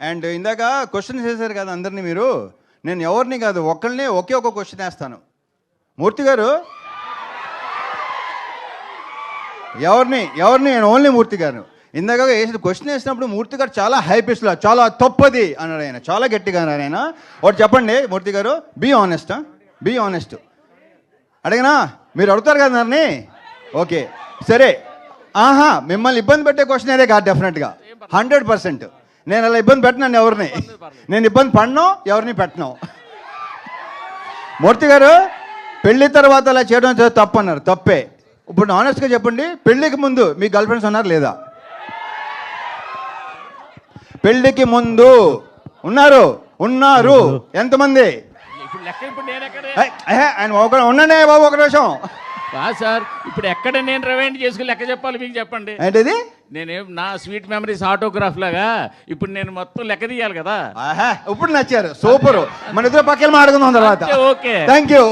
And ఇందాక questions వేశారు కదా అందరినీ మీరు. నేను ఎవరిని కాదు, ఒక్కళ్ళని ఒకే ఒక క్వశ్చన్ వేస్తాను. మూర్తి గారు ఎవరిని నేను ఓన్లీ మూర్తి గారు. ఇందాక వేసిన క్వశ్చన్ వేసినప్పుడు మూర్తి గారు చాలా హైపిస్లో చాలా తప్పది అన్నాడు ఆయన, చాలా గట్టిగా అన్నారు ఆయన. ఒకటి చెప్పండి మూర్తి గారు, బీ ఆనెస్ట్. అడిగినా మీరు అడుగుతారు కదా నన్ను. ఓకే సరే, మిమ్మల్ని ఇబ్బంది పెట్టే క్వశ్చన్ అదే కాదు డెఫినెట్గా 100%. నేను అలా ఇబ్బంది పెట్టినాను ఎవరిని, నేను ఇబ్బంది పడినా ఎవరిని పెట్టను. మూర్తి గారు పెళ్లి తర్వాత అలా చేయడం తప్పు అన్నారు, తప్పే. ఇప్పుడు ఆనెస్ట్గా చెప్పండి, పెళ్ళికి ముందు మీ గర్ల్ ఫ్రెండ్స్ ఉన్నారు లేదా? పెళ్ళికి ముందు ఉన్నారు ఎంతమంది? ఆయన ఉండండి బాబు ఒక నిమిషం. సార్ ఇప్పుడు ఎక్కడ నేను రివైండ్ చేసుకుని లెక్క చెప్పాలి మీకు చెప్పండి. ఏంటిది? నేనేం నా స్వీట్ మెమరీస్ ఆటోగ్రాఫ్ లాగా ఇప్పుడు నేను మొత్తం లెక్క తీయాలి కదా. ఇప్పుడు నచ్చారు, సూపర్. మన ఇద్దరు పక్కన మాట్లాడుకుందాం తర్వాత. Okay thank you.